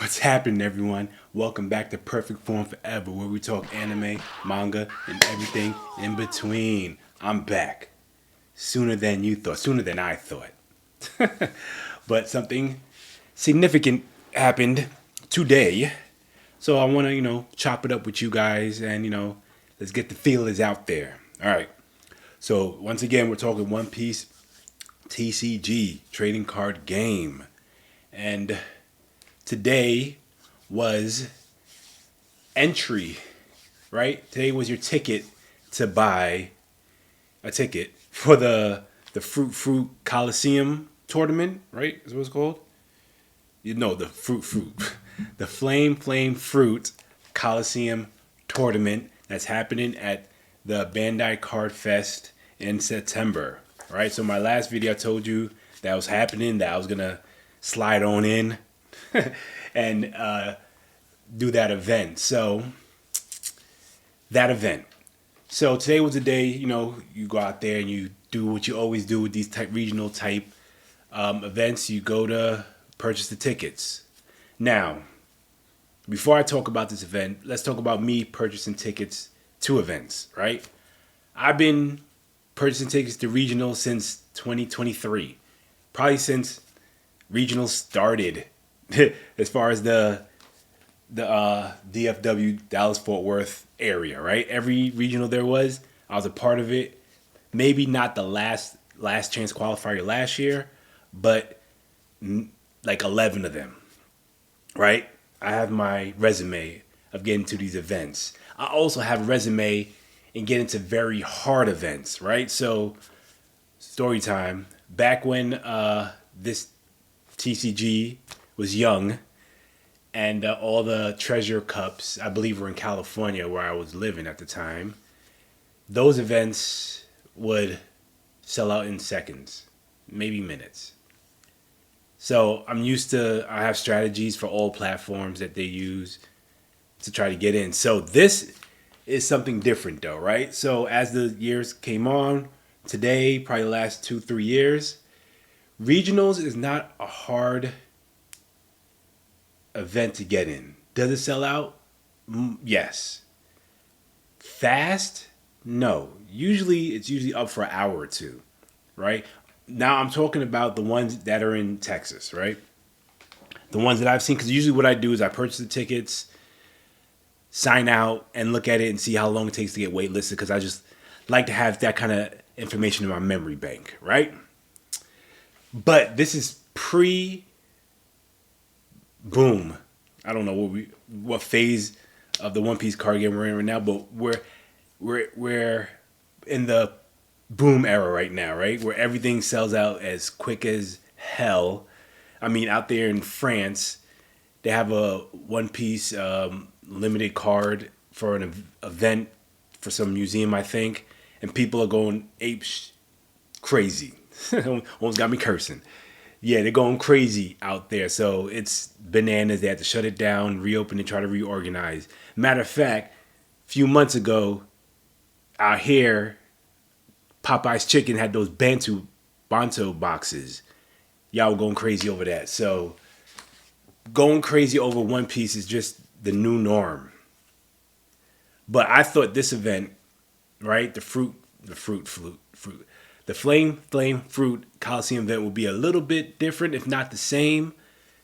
What's happening, everyone? Welcome back to Perfect Form Forever, where we talk anime, manga, and everything in between. I'm back. Sooner than you thought, sooner than I thought. But something significant happened today. So I want to, chop it up with you guys and, let's get the feelers out there. All right. So once again, we're talking One Piece TCG, trading card game. And today was entry, right? Today was your ticket to buy a ticket for the Fruit Colosseum tournament, right? Is what it's called? You know, the Fruit. The Flame Fruit Colosseum tournament that's happening at the Bandai Card Fest in September. Right? So my last video I told you that was happening, that I was gonna slide on in and do that event. So that event. So today was the day, you go out there and you do what you always do with these regional type events. You go to purchase the tickets. Now, before I talk about this event, let's talk about me purchasing tickets to events, right? I've been purchasing tickets to regional since 2023. Probably since regional started. As far as the DFW, Dallas Fort Worth area, right? Every regional there was, I was a part of it. Maybe not the last chance qualifier last year, but like 11 of them, right? I have my resume of getting to these events. I also have a resume in getting to very hard events, right? So, story time. Back when this TCG was young, and all the treasure cups, I believe, were in California where I was living at the time. Those events would sell out in seconds, maybe minutes. So I have strategies for all platforms that they use to try to get in. So this is something different though, right? So as the years came on, today, probably the last 2-3 years, regionals is not a hard event to get in. Does it sell out? Yes. Fast? No. It's usually up for an hour or two, right? Now I'm talking about the ones that are in Texas, right? The ones that I've seen, because usually what I do is I purchase the tickets, sign out, and look at it and see how long it takes to get waitlisted, because I just like to have that kind of information in my memory bank, right? But this is boom. I don't know what phase of the One Piece card game we're in right now, but we're in the boom era right now, right? Where everything sells out as quick as hell. I mean, out there in France, they have a One Piece limited card for an event for some museum, I think, and people are going crazy. Almost got me cursing. Yeah, they're going crazy out there. So it's bananas. They had to shut it down, reopen, and try to reorganize. Matter of fact, a few months ago, out here, Popeye's Chicken had those Bantu Banto boxes. Y'all were going crazy over that. So going crazy over One Piece is just the new norm. But I thought this event, right, the Flame Fruit Coliseum event will be a little bit different, if not the same,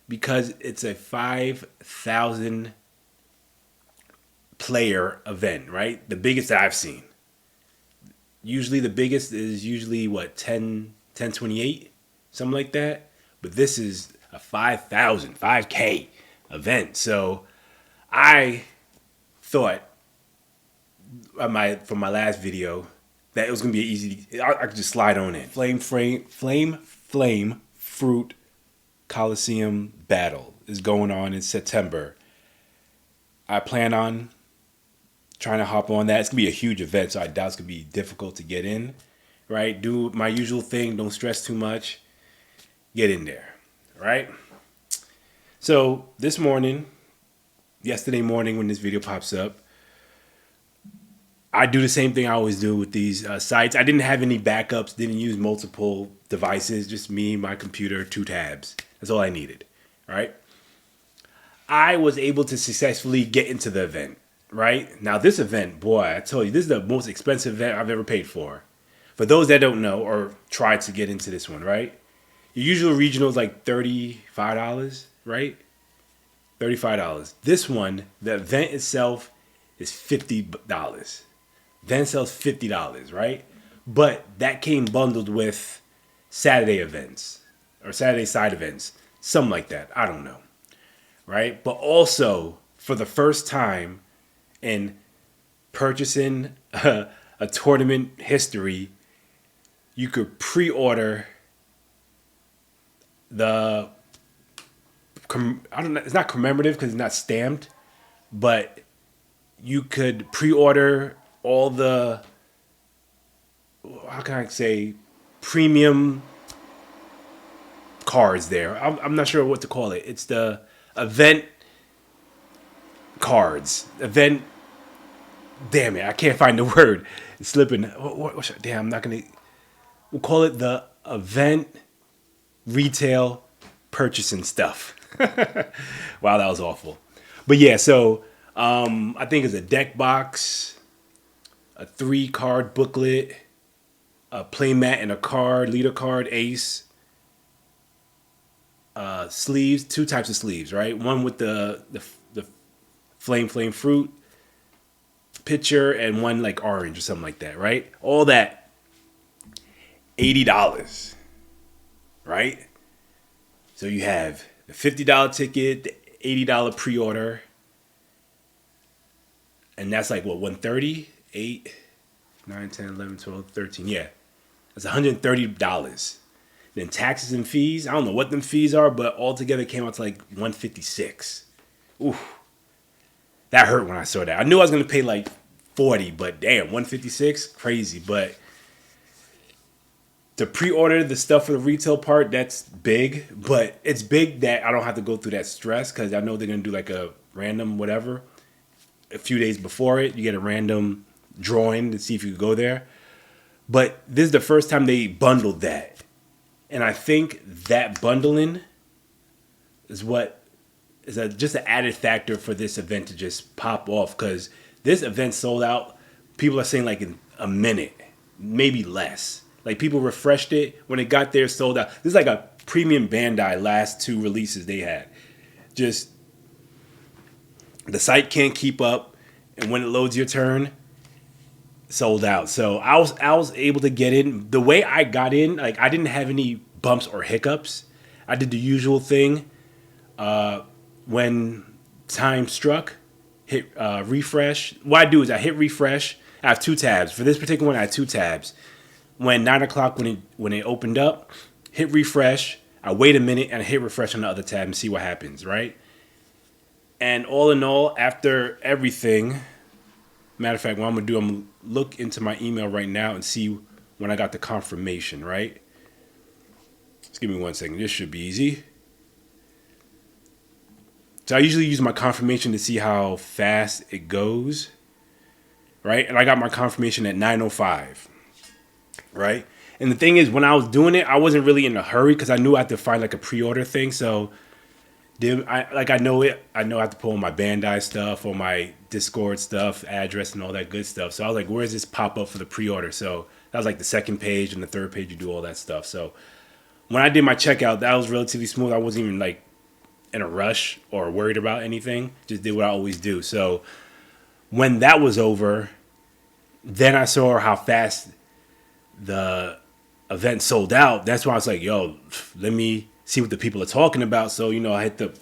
because it's a 5,000 player event, right? The biggest that I've seen. Usually the biggest is what, 1028, something like that. But this is a 5K event. So I thought from my last video that it was gonna be easy. I could just slide on in. Flame Fruit Coliseum battle is going on in September. I plan on trying to hop on that. It's gonna be a huge event, so I doubt it's gonna be difficult to get in. Right? Do my usual thing. Don't stress too much. Get in there. Right? So yesterday morning when this video pops up, I do the same thing I always do with these sites. I didn't have any backups, didn't use multiple devices, just me, my computer, 2 tabs. That's all I needed, all right? I was able to successfully get into the event. Right now, this event, boy, I told you, this is the most expensive event I've ever paid for. For those that don't know or try to get into this one, right? Your usual regional is like $35, right? $35. This one, the event itself is $50. Event sells $50, right? But that came bundled with Saturday events or Saturday side events, something like that. I don't know, right? But also, for the first time in purchasing a tournament history, you could pre-order the I don't know. It's not commemorative because it's not stamped, but you could pre-order all the, how can I say, premium cards there. I'm not sure what to call it. It's the event cards. Event. Damn it, I can't find the word. It's slipping. Damn, I'm not gonna. We'll call it the event retail purchasing stuff. Wow, that was awful. But yeah, so I think it's a deck box, a 3-card booklet, a playmat and a card, leader card, ace, sleeves, 2 types of sleeves, right? One with the flame fruit picture and one like orange or something like that, right? All that $80, right? So you have the $50 ticket, the $80 pre-order, and that's like what, 130, 8, 9, 10, 11, 12, 13. Yeah, that's $130. Then taxes and fees. I don't know what them fees are, but altogether came out to like 156. Ooh, that hurt when I saw that. I knew I was gonna pay like 40, but damn, 156, crazy. But to pre-order the stuff for the retail part, that's big. But it's big that I don't have to go through that stress because I know they're gonna do like a random whatever. A few days before it, you get a random drawing to see if you could go there. But this is the first time they bundled that. And I think that bundling is what is just an added factor for this event to just pop off. Because this event sold out, people are saying like in a minute, maybe less. Like people refreshed it. When it got there, sold out. This is like a premium Bandai last 2 releases they had. Just the site can't keep up. And when it loads your turn, sold out. So I was able to get in. The way I got in, like I didn't have any bumps or hiccups. I did the usual thing. When time struck, hit refresh. What I do is I hit refresh. I have 2 tabs. For this particular one, I had 2 tabs. When 9 o'clock, when it opened up, hit refresh. I wait a minute and I hit refresh on the other tab and see what happens, right? And all in all, after everything, matter of fact, what I'm going to do, I'm going to look into my email right now and see when I got the confirmation, right? Just give me 1 second. This should be easy. So I usually use my confirmation to see how fast it goes, right? And I got my confirmation at 9:05, right? And the thing is, when I was doing it, I wasn't really in a hurry because I knew I had to find like a pre-order thing. So I know it. I know I have to pull my Bandai stuff or my Discord stuff, address and all that good stuff. So I was like, where's this pop up for the pre-order? So that was like the 2nd page and the 3rd page. You do all that stuff. So when I did my checkout, that was relatively smooth. I wasn't even like in a rush or worried about anything. Just did what I always do. So when that was over, then I saw how fast the event sold out. That's why I was like, yo, let me see what the people are talking about. So, I hit the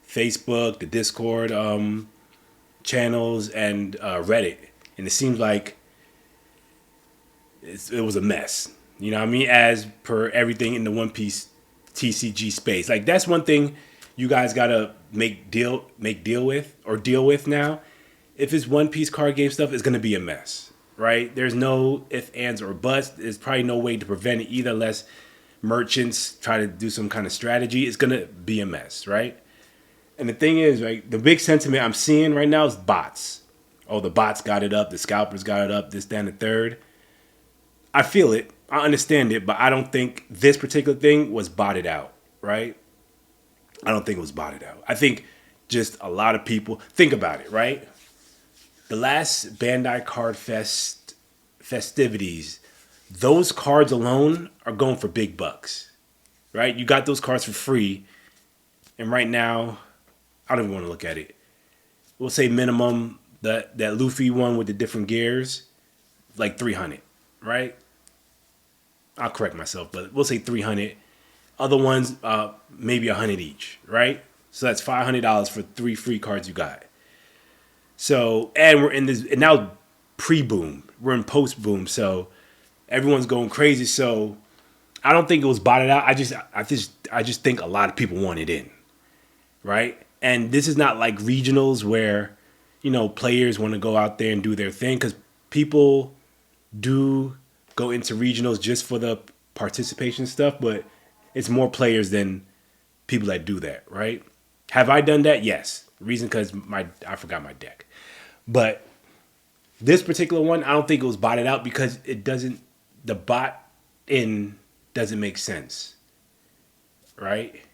Facebook, the Discord channels, and Reddit. And it seems like it was a mess. You know what I mean? As per everything in the One Piece TCG space. Like, that's one thing you guys got to deal with now. If it's One Piece card game stuff, it's going to be a mess. Right? There's no ifs, ands, or buts. There's probably no way to prevent it either unless merchants try to do some kind of strategy. It's going to be a mess, right? And the thing is, right, the big sentiment I'm seeing right now is bots. Oh, the bots got it up. The scalpers got it up. This, that, and the third. I feel it. I understand it. But I don't think this particular thing was botted out, right? I don't think it was botted out. I think just a lot of people. Think about it, right? The last Bandai Card Fest festivities, those cards alone are going for big bucks, right? You got those cards for free, and right now, I don't even want to look at it. We'll say minimum that Luffy one with the different gears, like 300, right? I'll correct myself, but we'll say 300. Other ones, maybe 100 each, right? So that's $500 for 3 free cards you got. So, and we're in this, and now pre-boom, we're in post-boom, so everyone's going crazy. So I don't think it was botted out. I just think a lot of people want it in, right? And this is not like regionals where, players want to go out there and do their thing, because people do go into regionals just for the participation stuff, but it's more players than people that do that, right? Have I done that? Yes. Reason because I forgot my deck. But this particular one, I don't think it was botted out because the bot in doesn't make sense, right?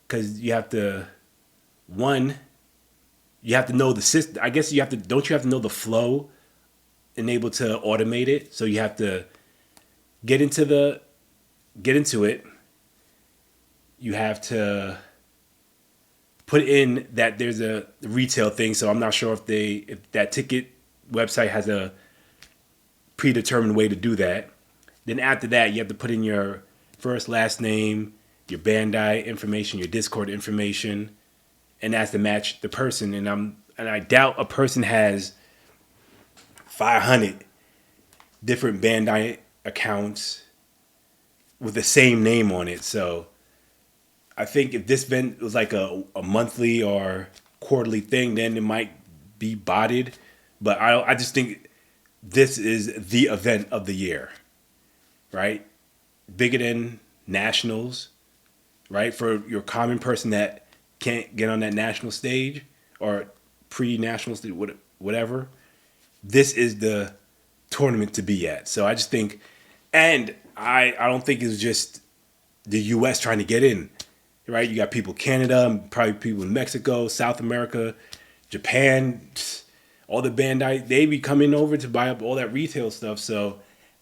Because you have to know the system. I guess don't you have to know the flow and able to automate it? So you have to get into it. You have to put in that there's a retail thing. So I'm not sure if that ticket website has a predetermined way to do that. Then after that, you have to put in your first, last name, your Bandai information, your Discord information, and that's to match the person. And I doubt a person has 500 different Bandai accounts with the same name on it. So I think if this event was like a monthly or quarterly thing, then it might be botted. But I just think this is the event of the year, right? Bigger than nationals, right? For your common person that can't get on that national stage or pre-national stage, whatever. This is the tournament to be at. So I just think, and I don't think it's just the U.S. trying to get in, right? You got people in Canada, probably people in Mexico, South America, Japan, all the Bandai, they be coming over to buy up all that retail stuff. So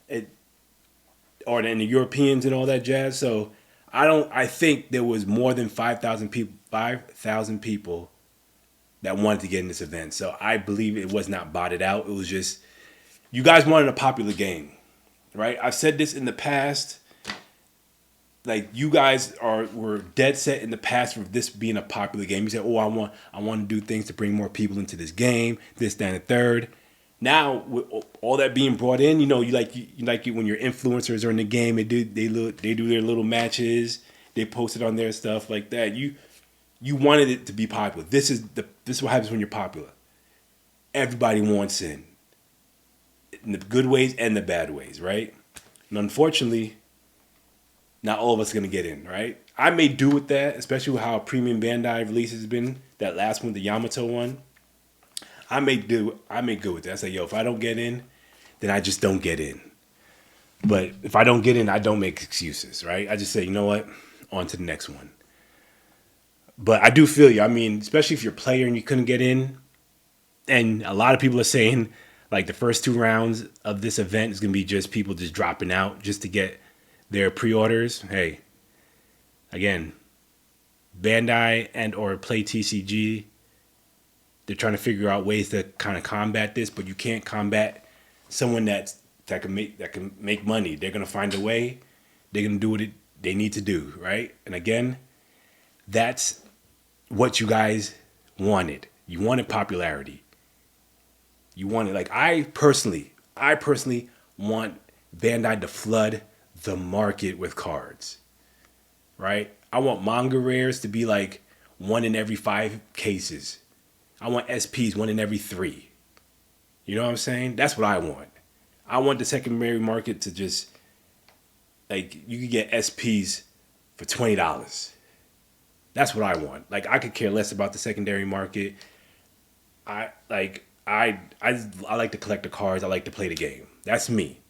and the Europeans and all that jazz. So I think there was more than 5,000 people that wanted to get in this event. So I believe it was not botted out. It was just, you guys wanted a popular game, right? I've said this in the past. Like, you guys were dead set in the past for this being a popular game. You said, "Oh, I want to do things to bring more people into this game, this, that, and the third." Now, with all that being brought in, you like it when your influencers are in the game. They do their little matches. They post it on their stuff like that. You wanted it to be popular. This is what happens when you're popular. Everybody wants in the good ways and the bad ways, right? And unfortunately, not all of us are going to get in, right? I may do with that, especially with how premium Bandai release has been. That last one, the Yamato one. I may go with that. I say, if I don't get in, then I just don't get in. But if I don't get in, I don't make excuses, right? I just say, you know what? On to the next one. But I do feel you. I mean, especially if you're a player and you couldn't get in. And a lot of people are saying, like, the first 2 rounds of this event is going to be just people just dropping out just to get their pre-orders. Hey, again, Bandai and or Play TCG, they're trying to figure out ways to kind of combat this, but you can't combat someone that can make money. They're gonna find a way. They're gonna do what they need to do, right? And again, that's what you guys wanted. You wanted popularity. You wanted, like, I personally want Bandai to flood the market with cards, right? I want manga rares to be like 1 in every 5 cases. I want SPs 1 in every 3. You know what I'm saying? That's what I want. I want the secondary market to just, like, you could get SPs for $20. That's what I want. Like, I could care less about the secondary market. I like to collect the cards. I like to play the game. That's me.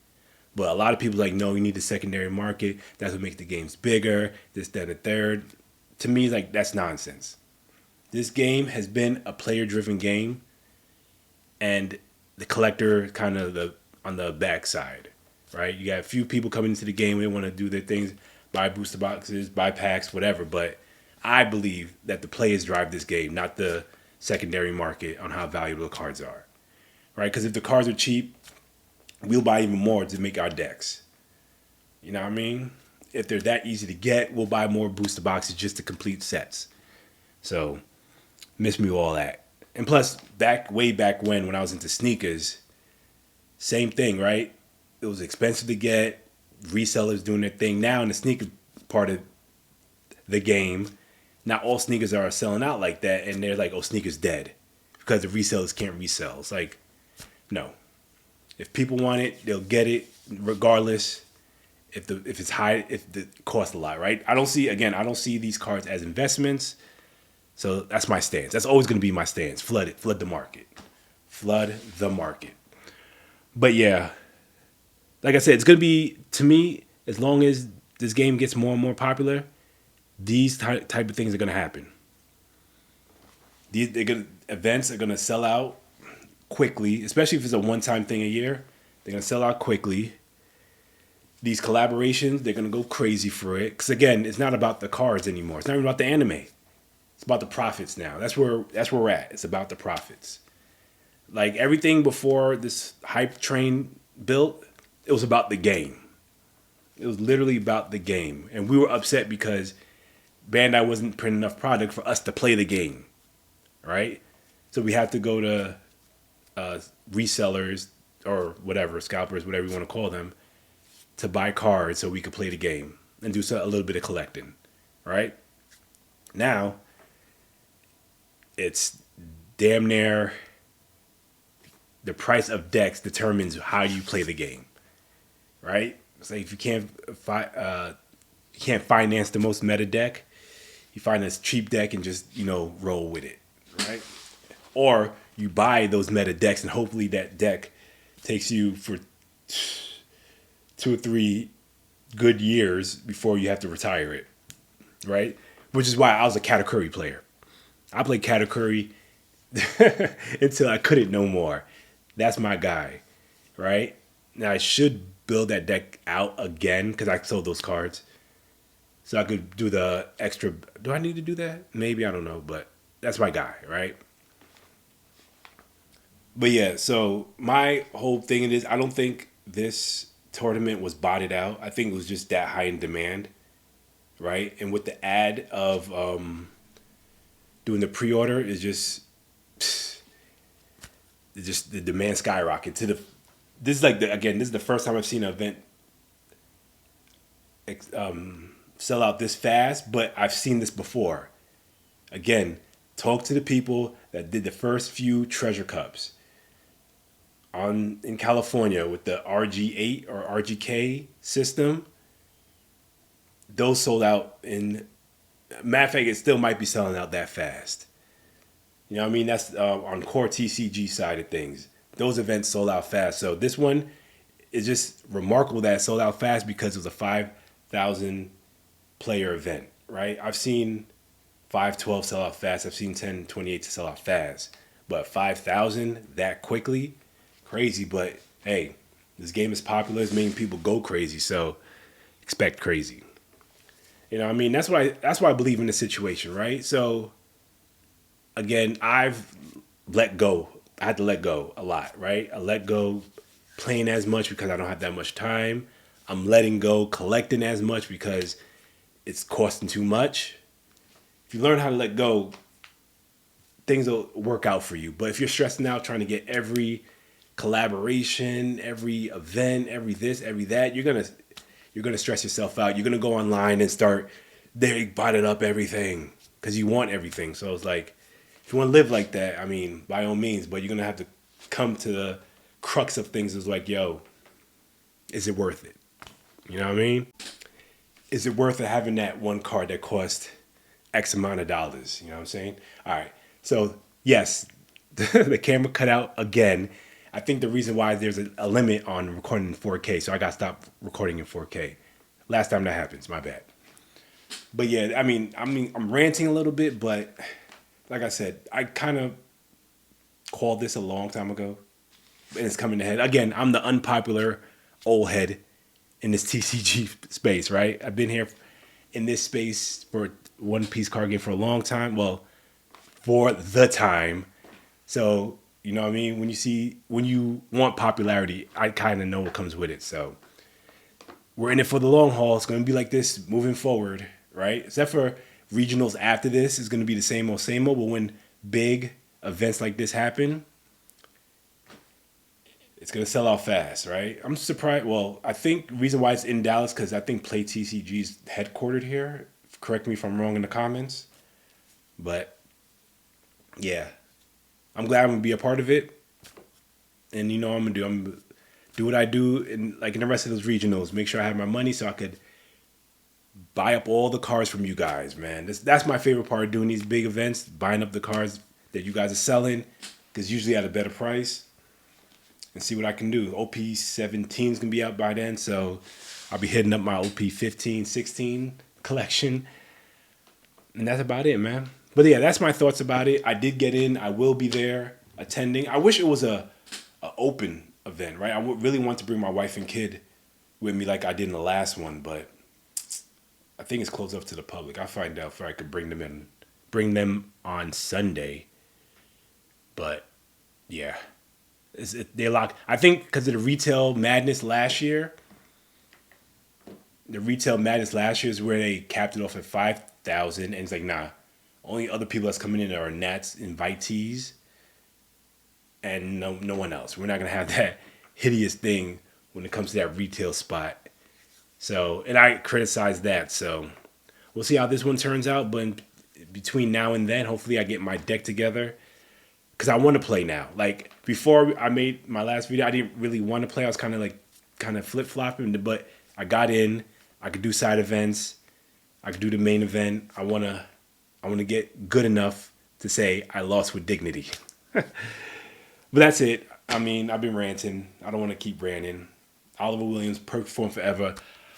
But a lot of people are like, no, you need the secondary market. That's what makes the games bigger. This, that, and the third. To me, like, that's nonsense. This game has been a player-driven game, and the collector kind of the on the backside, right? You got a few people coming into the game. They want to do their things, buy booster boxes, buy packs, whatever. But I believe that the players drive this game, not the secondary market on how valuable the cards are, right? Because if the cards are cheap, we'll buy even more to make our decks. You know what I mean? If they're that easy to get, we'll buy more booster boxes just to complete sets. So, miss me with all that. And plus, way back when I was into sneakers, same thing, right? It was expensive to get. Resellers doing their thing. Now in the sneaker part of the game, not all sneakers are selling out like that, and they're like, "Oh, sneakers dead," because the resellers can't resell. It's like, no. If people want it, they'll get it regardless. If it's high, if the cost a lot, right? I don't see these cards as investments. So that's my stance. That's always going to be my stance. Flood it. Flood the market. Flood the market. But yeah, like I said, it's going to be, to me, as long as this game gets more and more popular, these type of things are going to happen. Events are going to sell out quickly, especially if it's a one-time thing a year. They're going to sell out quickly. These collaborations, they're going to go crazy for it. Because again, it's not about the cards anymore. It's not even about the anime. It's about the profits now. That's where we're at. It's about the profits. Like everything before this hype train built, it was about the game. It was literally about the game. And we were upset because Bandai wasn't printing enough product for us to play the game. Right? So we had to go to resellers or whatever, scalpers, whatever you want to call them, to buy cards so we could play the game and do a little bit of collecting. Right? Now, it's damn near the price of decks determines how you play the game, right? So if you can't finance the most meta deck, you find this cheap deck and just roll with it, right? Or you buy those meta decks and hopefully that deck takes you for 2 or 3 good years before you have to retire it, right? Which is why I was a Katakuri player. I played Katakuri until I couldn't no more. That's my guy, right? Now I should build that deck out again because I sold those cards. So I could do the extra. Do I need to do that? Maybe, I don't know, but that's my guy, right? But yeah, so my whole thing is I don't think this tournament was botted out. I think it was just that high in demand, right? And with the ad of doing the pre-order is just the demand skyrocket to the. This is like this is the first time I've seen an event sell out this fast, but I've seen this before. Again, talk to the people that did the first few treasure cups in California with the RG8 or RGK system. Those sold out in. Matter of fact, it still might be selling out that fast. You know what I mean? That's on core TCG side of things. Those events sold out fast. So this one is just remarkable that it sold out fast because it was a 5,000 player event, right? I've seen 512 sell out fast. I've seen 1028 to sell out fast. But 5,000 that quickly, crazy. But hey, this game is popular. It's making people go crazy. So expect crazy. You know what I mean? That's why I believe in the situation, right? So again, I've let go. I had to let go a lot, right? I let go playing as much because I don't have that much time. I'm letting go collecting as much because it's costing too much. If you learn how to let go, things will work out for you. But if you're stressing out trying to get every collaboration, every event, every this, every that, you're gonna stress yourself out. You're gonna go online and start botting up everything because you want everything. So it's like, if you want to live like that, I mean, by all means, but you're gonna have to come to the crux of things. Is like, yo, is it worth it? You know what I mean? Is it worth it having that one card that cost X amount of dollars? You know what I'm saying? All right. So yes, the camera cut out again. I think the reason why there's a limit on recording in 4K, so I got to stop recording in 4K. Last time that happens, my bad. But yeah, I mean, I'm ranting a little bit, but like I said, I kind of called this a long time ago, and it's coming ahead. Again, I'm the unpopular old head in this TCG space, right? I've been here in this space for One Piece card game for a long time. Well, for the time. So, you know what I mean? When you want popularity, I kind of know what comes with it. So, we're in it for the long haul. It's going to be like this moving forward, right? Except for regionals after this, it's going to be the same old, same old. But when big events like this happen, it's going to sell out fast, right? I'm surprised. Well, I think the reason why it's in Dallas because I think Play TCG is headquartered here. Correct me if I'm wrong in the comments. But yeah, I'm glad I'm going to be a part of it. And you know what I'm going to do? I'm going to do what I do in the rest of those regionals. Make sure I have my money so I could buy up all the cars from you guys, man. That's my favorite part of doing these big events, buying up the cars that you guys are selling, because usually at a better price, and see what I can do. OP 17 is going to be out by then, so I'll be hitting up my OP 15, 16 collection. And that's about it, man. But yeah, that's my thoughts about it. I did get in. I will be there attending. I wish it was a open event, right? I would really want to bring my wife and kid with me like I did in the last one, but I think it's closed up to the public. I'll find out if I could bring them on Sunday. But yeah, they're locked. I think because of the retail madness last year. The retail madness last year is where they capped it off at 5,000, and it's like, nah, only other people that's coming in are Nats invitees, and no one else. We're not gonna have that hideous thing when it comes to that retail spot. So, and I criticize that. So, we'll see how this one turns out. But between now and then, hopefully, I get my deck together because I want to play now. Like before I made my last video, I didn't really want to play. I was kind of flip flopping, but I got in. I could do side events. I could do the main event. I wanna get good enough to say I lost with dignity. But that's it. I mean, I've been ranting. I don't want to keep ranting. Oliver Williams, Perfect Form Forever.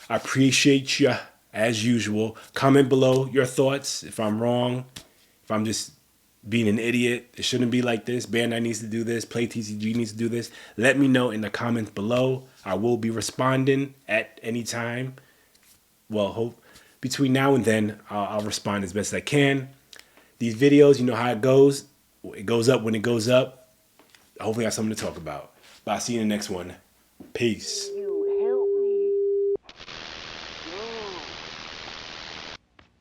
I appreciate you as usual. Comment below your thoughts. If I'm wrong, if I'm just being an idiot, it shouldn't be like this. Bandai needs to do this. Play TCG needs to do this. Let me know in the comments below. I will be responding at any time. Well, between now and then, I'll respond as best I can. These videos, you know how it goes. It goes up when it goes up. Hopefully I have something to talk about. But I'll see you in the next one. Peace.